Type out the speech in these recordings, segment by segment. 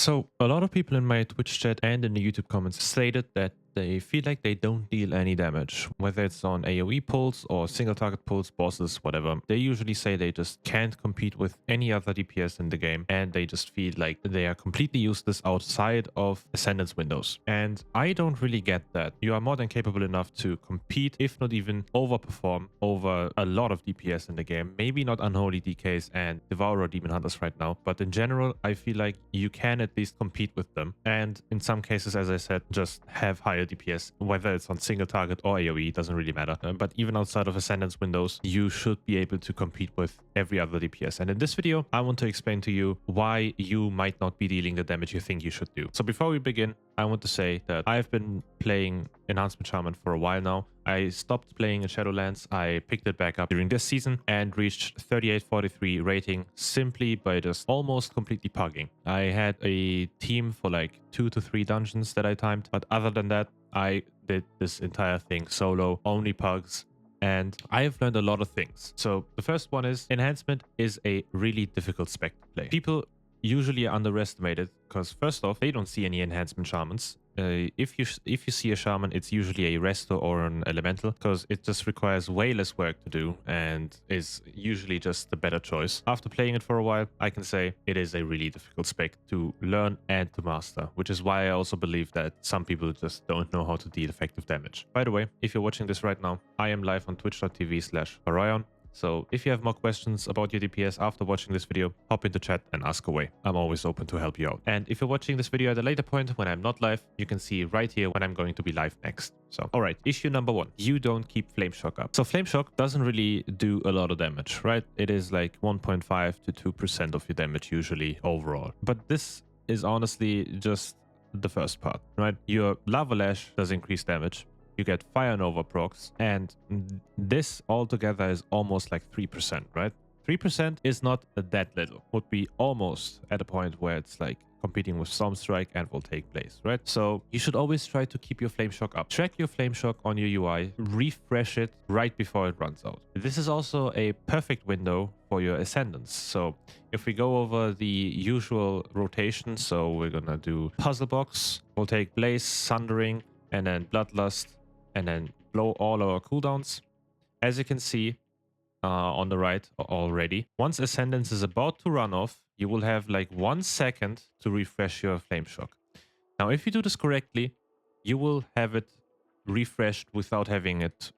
So, a lot of people in my Twitch chat and in the YouTube comments stated that they feel like they don't deal any damage, whether it's on AoE pulls or single target pulls, bosses, whatever. They usually say they just can't compete with any other DPS in the game, and they just feel like they are completely useless outside of Ascendance windows. And I don't really get that. You are more than capable enough to compete, if not even overperform, over a lot of DPS in the game. Maybe not Unholy DKs and Devourer Demon Hunters right now, but in general, I feel like you can at least compete with them. And in some cases, as I said, just have higher DPS, whether it's on single target or AoE, doesn't really matter. But even outside of Ascendance windows, you should be able to compete with every other DPS. And in this video, I want to explain to you why you might not be dealing the damage you think you should do. So before we begin, I want to say that I've been playing Enhancement Shaman for a while now. I stopped playing in Shadowlands. I picked it back up during this season and reached 3843 rating simply by just almost completely pugging. I had a team for like 2 to 3 dungeons that I timed, but other than that, I did this entire thing solo, only pugs, and I have learned a lot of things. So the first one is Enhancement is a really difficult spec to play. People usually underestimate it because first off, they don't see any Enhancement Shamans. If you see a shaman, it's usually a resto or an elemental because it just requires way less work to do and is usually just the better choice. After playing it for a while, I can say it is a really difficult spec to learn and to master, which is why I also believe that some people just don't know how to deal effective damage. By the way, if you're watching this right now, I am live on twitch.tv/Orion. So if you have more questions about your DPS after watching this video, hop into chat and ask away. I'm always open to help you out. And if you're watching this video at a later point when I'm not live, you can see right here when I'm going to be live next. So, all right, issue number 1. You don't keep Flame Shock up. So Flame Shock doesn't really do a lot of damage, right? It is like 1.5 to 2% of your damage usually overall. But this is honestly just the first part, right? Your Lava Lash does increase damage. You get Fire Nova procs, and this altogether is almost like 3%, right? 3% is not that little. Would be almost at a point where it's like competing with Storm Strike and will take place, right? So you should always try to keep your Flame Shock up. Track your Flame Shock on your UI, refresh it right before it runs out. This is also a perfect window for your Ascendance. So if we go over the usual rotation, so we're gonna do Puzzle Box, we'll take Blaze, Sundering, and then Bloodlust, and then blow all our cooldowns. As you can see on the right already, once Ascendance is about to run off, you will have like 1 second to refresh your Flame Shock. Now, if you do this correctly, you will have it refreshed without having it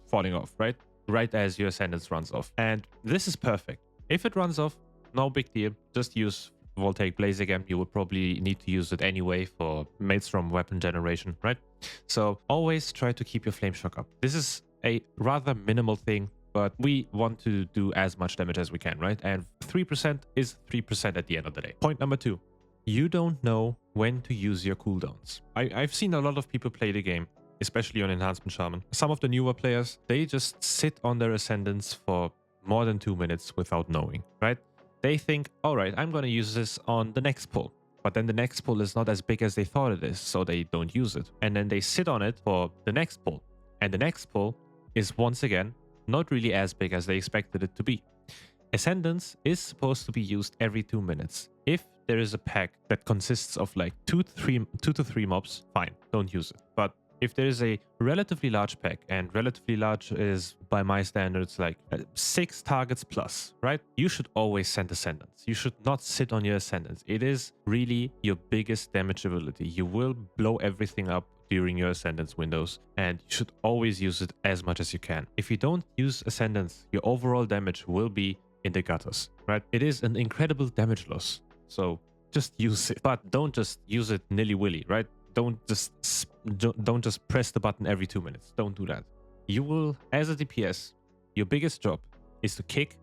falling off, right? Right as your Ascendance runs off. And this is perfect. If it runs off, no big deal. Just use Voltaic Blaze again. You would probably need to use it anyway for Maelstrom weapon generation, right? So always try to keep your Flame Shock up. This is a rather minimal thing, but we want to do as much damage as we can, right? And 3% is 3% at the end of the day. Point number 2. You don't know when to use your cooldowns. I've seen a lot of people play the game, especially on Enhancement Shaman. Some of the newer players, they just sit on their Ascendance for more than 2 minutes without knowing, right? They think, all right, I'm going to use this on the next pull. But then the next pull is not as big as they thought it is, so they don't use it. And then they sit on it for the next pull. And the next pull is once again not really as big as they expected it to be. Ascendance is supposed to be used every 2 minutes. If there is a pack that consists of like 2 to 3 mobs, fine, don't use it. But if there is a relatively large pack, and relatively large is by my standards like 6 targets plus, right? You should always send Ascendance. You should not sit on your Ascendance. It is really your biggest damage ability. You will blow everything up during your Ascendance windows, and you should always use it as much as you can. If you don't use Ascendance, your overall damage will be in the gutters, right? It is an incredible damage loss. So just use it, but don't just use it nilly-willy, right? Don't just press the button every 2 minutes. Don't do that. You will, as a DPS, your biggest job is to kick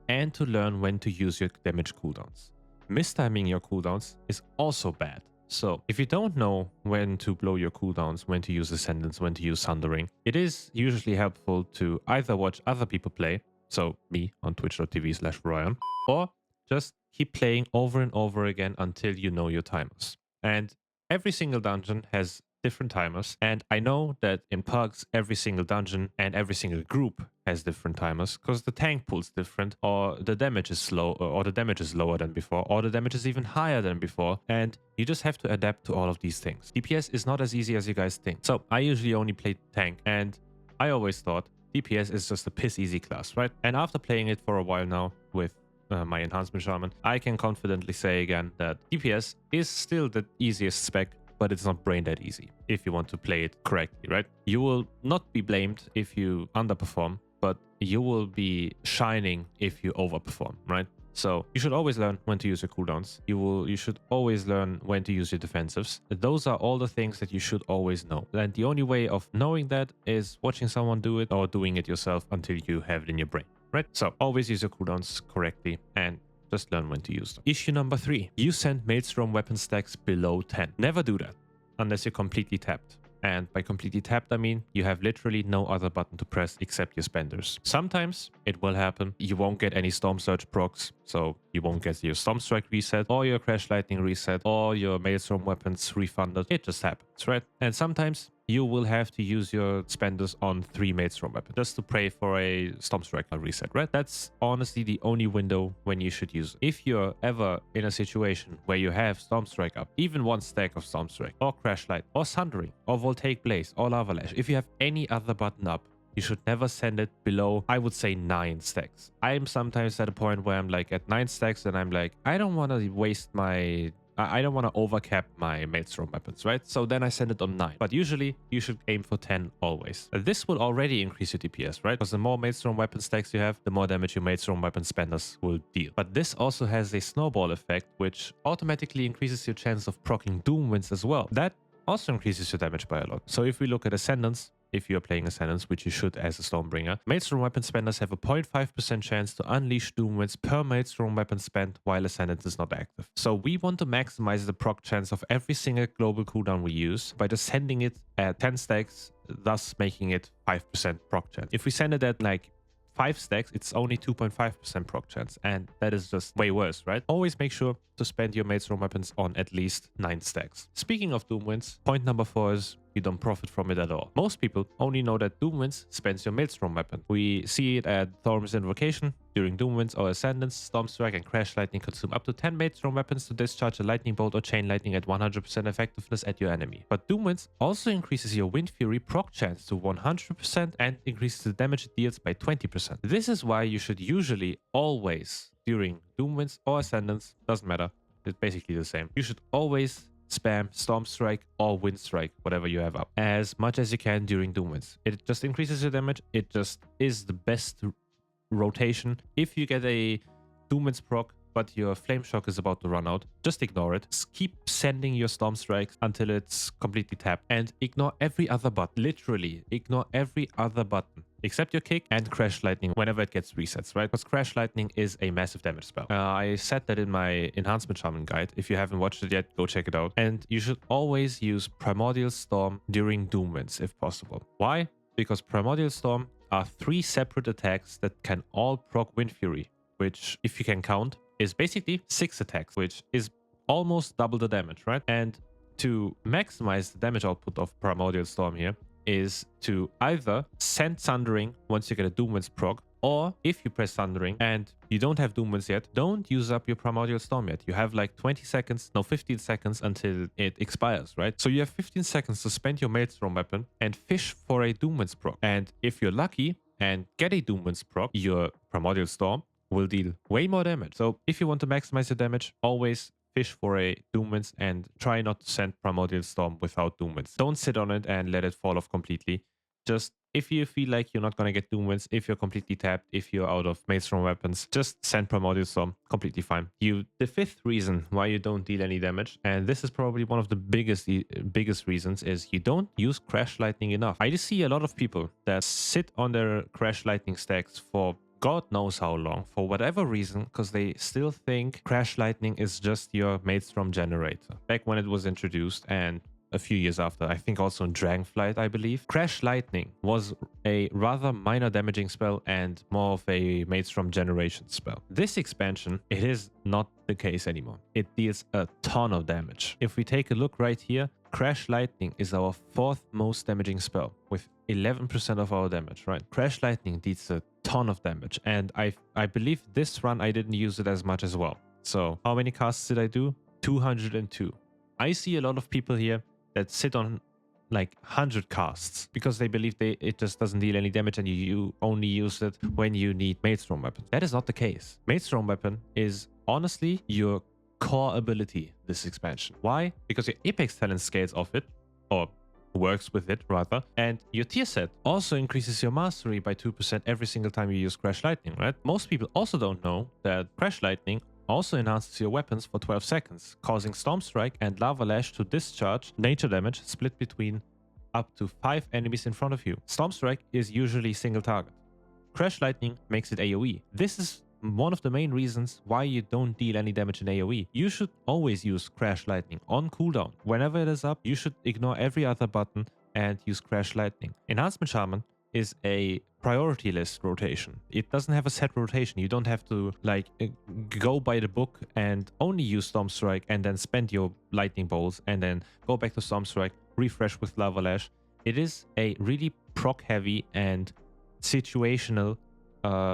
and to learn when to use your damage cooldowns. Mistiming your cooldowns is also bad. So if you don't know when to blow your cooldowns, when to use Ascendance, when to use Sundering, it is usually helpful to either watch other people play, so me on twitch.tv/Ryan, or just keep playing over and over again until you know your timers. And every single dungeon has different timers, and I know that in pugs, every single dungeon and every single group has different timers because the tank pool's different, or the damage is slow, or the damage is lower than before, or the damage is even higher than before, and you just have to adapt to all of these things. DPS is not as easy as you guys think. So I usually only play tank, and I always thought DPS is just a piss easy class, right? And after playing it for a while now with my Enhancement Shaman, I can confidently say again that DPS is still the easiest spec, but it's not brain dead easy if you want to play it correctly, right? You will not be blamed if you underperform, but you will be shining if you overperform, right? So you should always learn when to use your cooldowns. You should always learn when to use your defensives. Those are all the things that you should always know. And the only way of knowing that is watching someone do it or doing it yourself until you have it in your brain, right? So always use your cooldowns correctly and just learn when to use them. Issue number 3. You send Maelstrom weapon stacks below 10. Never do that unless you're completely tapped. And by completely tapped, I mean you have literally no other button to press except your spenders. Sometimes it will happen. You won't get any Storm Surge procs, so you won't get your Storm Strike reset or your Crash Lightning reset or your Maelstrom weapons refunded. It just happens, right? And sometimes you will have to use your spenders on 3 Maelstrom weapons just to pray for a Storm Strike reset, right? That's honestly the only window when you should use it. If you're ever in a situation where you have Storm Strike up, even 1 stack of Storm Strike or Crash Light or Sundering or Voltaic Blaze or Lava Lash, if you have any other button up, you should never send it below, I would say, 9 stacks. I'm sometimes at a point where I'm like at 9 stacks and I'm like, I don't want to waste my... I don't want to overcap my Maelstrom weapons, right? So then I send it on 9. But usually you should aim for 10 always. This will already increase your DPS, right? Because the more Maelstrom weapon stacks you have, the more damage your Maelstrom weapon spenders will deal. But this also has a snowball effect, which automatically increases your chance of proccing Doom wins as well. That also increases your damage by a lot. So if we look at Ascendance, if you're playing Ascendance, which you should as a Stormbringer, Maelstrom weapon spenders have a 0.5% chance to unleash Doom winds per Maelstrom weapon spent while Ascendance is not active. So we want to maximize the proc chance of every single global cooldown we use by just sending it at 10 stacks, thus making it 5% proc chance. If we send it at like 5 stacks, it's only 2.5% proc chance, and that is just way worse, right? Always make sure to spend your Maelstrom weapons on at least 9 stacks. Speaking of Doom Winds, point number 4 is you don't profit from it at all. Most people only know that Doom Winds spends your Maelstrom weapon. We see it at Thorm's Invocation. During Doom Winds or Ascendance, Storm Strike and Crash Lightning consume up to 10 Maelstrom weapons to discharge a Lightning Bolt or Chain Lightning at 100% effectiveness at your enemy. But Doom Winds also increases your Wind Fury proc chance to 100% and increases the damage it deals by 20%. This is why you should usually always, during Doom Winds or Ascendance, doesn't matter, it's basically the same, you should always spam Storm Strike or Wind Strike, whatever you have up, as much as you can during Doom Winds. It just increases your damage. It just is the best rotation. If you get a Doom Winds proc, but your Flame Shock is about to run out, just ignore it. Just keep sending your Storm Strikes until it's completely tapped, and ignore every other button. Literally, ignore every other button except your kick and Crash Lightning whenever it gets resets, right? Because Crash Lightning is a massive damage spell. I said that in my Enhancement Shaman guide. If you haven't watched it yet, go check it out. And you should always use Primordial Storm during Doom Winds if possible. Why? Because Primordial Storm are 3 separate attacks that can all proc Wind Fury, which, if you can count, is basically 6 attacks, which is almost double the damage, right? And to maximize the damage output of Primordial Storm here is to either send Sundering once you get a Doom Winds proc, or if you press Sundering and you don't have Doom Winds yet, don't use up your Primordial Storm yet. You have like 20 seconds, no, 15 seconds until it expires, right? So you have 15 seconds to spend your Maelstrom weapon and fish for a Doom Winds proc. And if you're lucky and get a Doom Winds proc, your Primordial Storm will deal way more damage. So if you want to maximize the damage, always fish for a Doom Winds and try not to send Primordial Storm without Doom Winds. Don't sit on it and let it fall off completely. Just if you feel like you're not going to get Doom Winds, if you're completely tapped, if you're out of Maelstrom weapons, just send Primordial Storm, completely fine. The 5th reason why you don't deal any damage, and this is probably one of the biggest reasons, is you don't use Crash Lightning enough. I just see a lot of people that sit on their Crash Lightning stacks for God knows how long, for whatever reason, because they still think Crash Lightning is just your Maelstrom generator. Back when it was introduced, and a few years after, I think also in Dragonflight, I believe, Crash Lightning was a rather minor damaging spell and more of a Maelstrom generation spell. This expansion, it is not the case anymore. It deals a ton of damage. If we take a look right here, Crash Lightning is our 4th most damaging spell with 11% of our damage, right? Crash Lightning deals a ton of damage, and I believe this run I didn't use it as much as well. So how many casts did I do? 202. I see a lot of people here that sit on like 100 casts because they believe it just doesn't deal any damage and you only use it when you need Maelstrom Weapon. That is not the case. Maelstrom Weapon is honestly your core ability this expansion. Why? Because your Apex talent scales off it, or works with it rather, and your tier set also increases your mastery by 2% every single time you use Crash Lightning, right? Most people also don't know that Crash Lightning also enhances your weapons for 12 seconds, causing Storm Strike and Lava Lash to discharge nature damage split between up to 5 enemies in front of you. Storm Strike is usually single target. Crash Lightning makes it AoE. This is one of the main reasons why you don't deal any damage in AoE. You should always use Crash Lightning on cooldown. Whenever it is up, you should ignore every other button and use Crash Lightning. Enhancement Shaman is a priority list rotation. It doesn't have a set rotation. You don't have to like go by the book and only use Storm Strike and then spend your lightning bolts and then go back to Storm Strike, refresh with Lava Lash. It is a really proc heavy and situational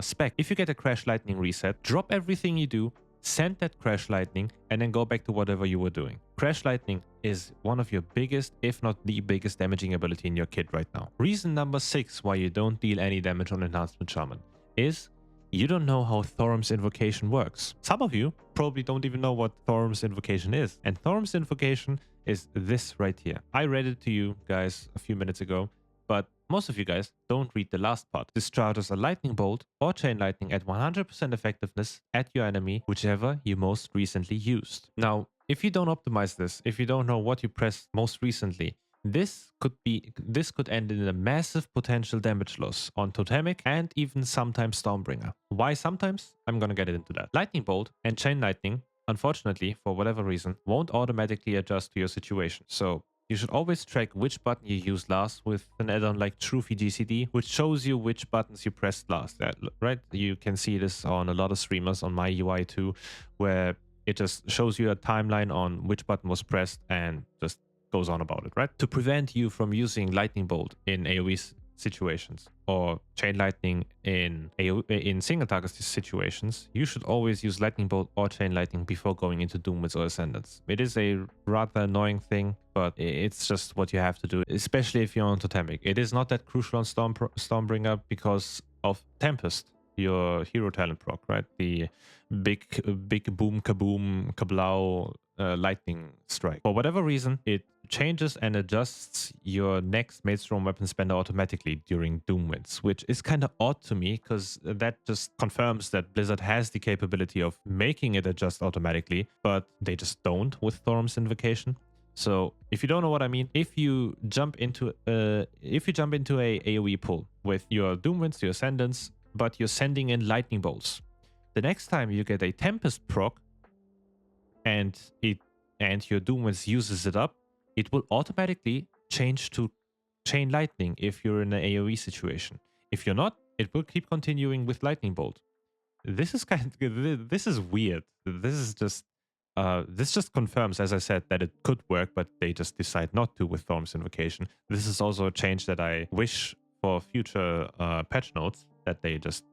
spec. If you get a Crash Lightning reset, drop everything you do, send that Crash Lightning, and then go back to whatever you were doing. Crash Lightning is one of your biggest, if not the biggest damaging ability in your kit right now. Reason number 6 why you don't deal any damage on Enhancement Shaman is you don't know how Thorum's Invocation works. Some of you probably don't even know what Thorum's Invocation is. And Thorum's Invocation is this right here. I read it to you guys a few minutes ago, but most of you guys don't read the last part. Discharges a lightning bolt or chain lightning at 100% effectiveness at your enemy, whichever you most recently used. Now, if you don't optimize this, if you don't know what you pressed most recently, this could end in a massive potential damage loss on Totemic and even sometimes Stormbringer. Why sometimes? I'm gonna get into that. Lightning bolt and chain lightning, unfortunately, for whatever reason, won't automatically adjust to your situation. So you should always track which button you used last with an add-on like Trophy GCD, which shows you which buttons you pressed last, right? You can see this on a lot of streamers on my UI too, where it just shows you a timeline on which button was pressed and just goes on about it, right? To prevent you from using Lightning Bolt in AoE situations or Chain Lightning in single target situations, you should always use Lightning Bolt or Chain Lightning before going into Doomwits or Ascendants. It is a rather annoying thing, but it's just what you have to do, especially if you're on Totemic. It is not that crucial on Stormbringer because of Tempest, your hero talent proc, right? The big boom, kaboom, kablow lightning strike. For whatever reason, it changes and adjusts your next Maelstrom weapon spender automatically during Doomwinds, which is kind of odd to me because that just confirms that Blizzard has the capability of making it adjust automatically, but they just don't with Thorum's Invocation. So if you don't know what I mean, if you jump into a AoE pull with your Doomwinds, your Ascendants, but you're sending in lightning bolts, the next time you get a Tempest proc and your Doomwinds uses it up, it will automatically change to Chain Lightning if you're in an AoE situation. If you're not, it will keep continuing with Lightning Bolt. This is this is weird. This just confirms, as I said, that it could work, but they just decide not to with Thorum's Invocation. This is also a change that I wish for future patch notes, that they just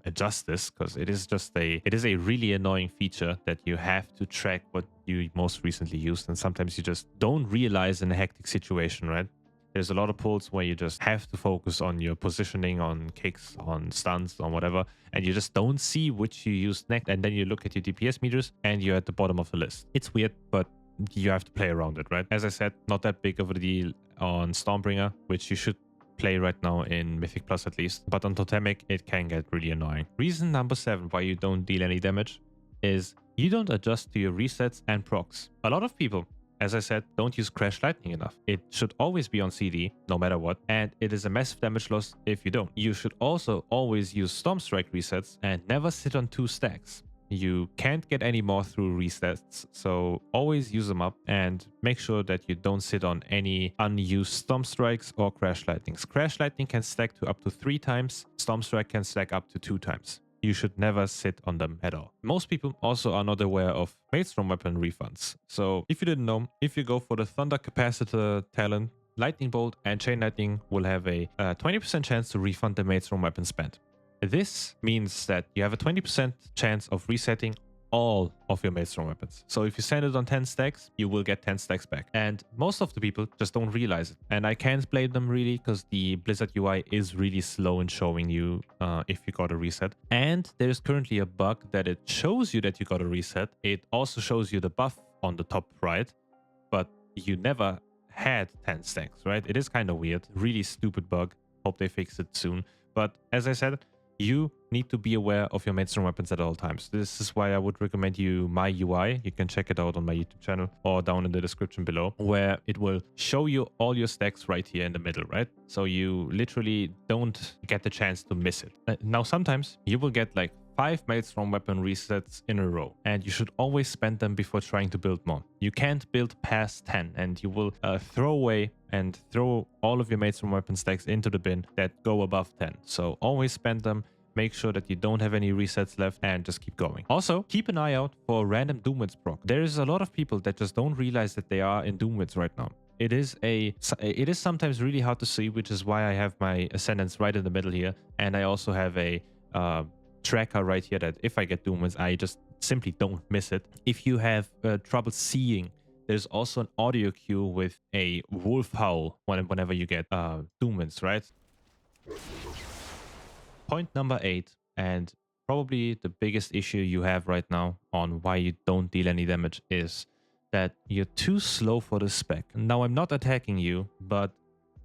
adjust this, because it is a really annoying feature that you have to track what you most recently used, and sometimes you just don't realize in a hectic situation, right? There's a lot of pulls where you just have to focus on your positioning, on kicks, on stuns, on whatever, and you just don't see which you used next, and then you look at your DPS meters and you're at the bottom of the list. It's weird, but you have to play around it, right? As I said, not that big of a deal on Stormbringer, which you should play right now in Mythic Plus at least, but on Totemic it can get really annoying. Reason number 7 why you don't deal any damage is you don't adjust to your resets and procs. A lot of people, as I said, don't use Crash Lightning enough. It should always be on CD, no matter what, and it is a massive damage loss if you don't. You should also always use Storm Strike resets and never sit on 2 stacks. You can't get any more through resets, so always use them up and make sure that you don't sit on any unused Storm Strikes or Crash Lightnings. Crash Lightning can stack to up to 3 times, Storm Strike can stack up to 2 times. You should never sit on them at all. Most people also are not aware of Maelstrom weapon refunds. So if you didn't know, if you go for the Thunder Capacitor talent Lightning Bolt and Chain Lightning will have a 20% chance to refund the Maelstrom weapon spent. This means that you have a 20% chance of resetting all of your Maelstrom weapons. So if you send it on 10 stacks, you will get 10 stacks back. And most of the people just don't realize it. And I can't blame them really, because the Blizzard UI is really slow in showing you if you got a reset. And there's currently a bug that it shows you that you got a reset. It also shows you the buff on the top right, but you never had 10 stacks, right? It is kind of weird. Really stupid bug. Hope they fix it soon. But as I said, you need to be aware of your Maelstrom weapons at all times. This is why I would recommend you my UI. You can check it out on my YouTube channel or down in the description below, where it will show you all your stacks right here in the middle, right? So you literally don't get the chance to miss it. Now, sometimes you will get like 5 Maelstrom weapon resets in a row, and you should always spend them before trying to build more. You can't build past 10, and you will throw away and throw all of your Maelstrom weapon stacks into the bin that go above 10. So always spend them. Make sure that you don't have any resets left and just keep going. Also, keep an eye out for random Doomwinds proc. There's a lot of people that just don't realize that they are in Doomwinds right now. It is sometimes really hard to see, which is why I have my Ascendants right in the middle here. And I also have a tracker right here that if I get Doomwinds, I just simply don't miss it. If you have trouble seeing, there's also an audio cue with a wolf howl whenever you get Doomwinds, right? Point number 8, and probably the biggest issue you have right now on why you don't deal any damage, is that you're too slow for the spec. Now, I'm not attacking you, but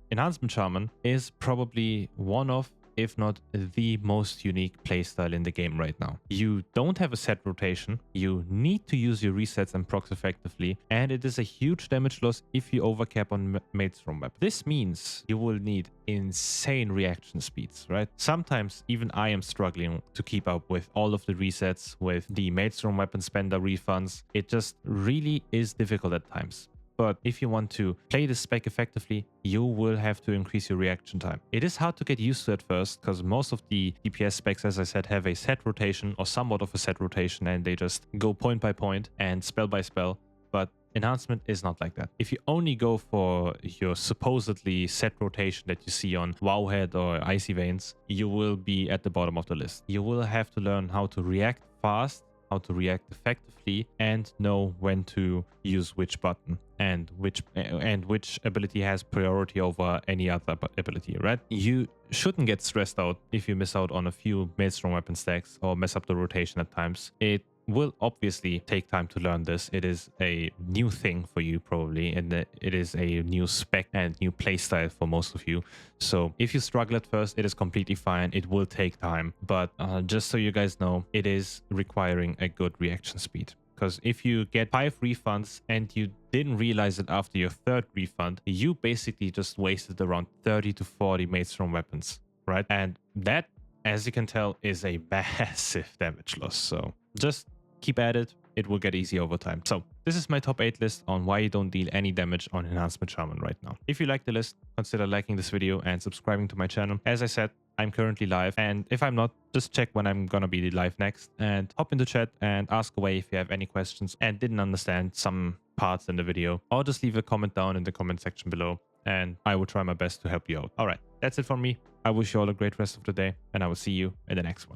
Enhancement Shaman is probably one of, if not the most unique playstyle in the game right now. You don't have a set rotation, you need to use your resets and procs effectively, and it is a huge damage loss if you overcap on Maelstrom map. This means you will need insane reaction speeds, right? Sometimes even I am struggling to keep up with all of the resets, with the Maelstrom weapon spender refunds. It just really is difficult at times. But if you want to play this spec effectively, you will have to increase your reaction time. It is hard to get used to at first, because most of the DPS specs, as I said, have a set rotation or somewhat of a set rotation, and they just go point by point and spell by spell. But Enhancement is not like that. If you only go for your supposedly set rotation that you see on Wowhead or Icy Veins, you will be at the bottom of the list. You will have to learn how to react fast, how to react effectively, and know when to use which button and which ability has priority over any other ability, right? You shouldn't get stressed out if you miss out on a few Maelstrom weapon stacks or mess up the rotation at times. It will obviously take time to learn this. It is a new thing for you probably, and it is a new spec and new playstyle for most of you. So if you struggle at first, it is completely fine. It will take time, but just so you guys know, it is requiring a good reaction speed. Because if you get 5 refunds and you didn't realize it after your 3rd refund, you basically just wasted around 30 to 40 Maelstrom weapons, right? And that, as you can tell, is a massive damage loss. So just keep at it. It will get easy over time. So this is my top 8 list on why you don't deal any damage on Enhancement Shaman right now. If you like the list, consider liking this video and subscribing to my channel. As I said, I'm currently live, and if I'm not, just check when I'm gonna be live next and hop into chat and ask away if you have any questions and didn't understand some parts in the video, or just leave a comment down in the comment section below and I will try my best to help you out. All right, that's it from me. I wish you all a great rest of the day, and I will see you in the next one.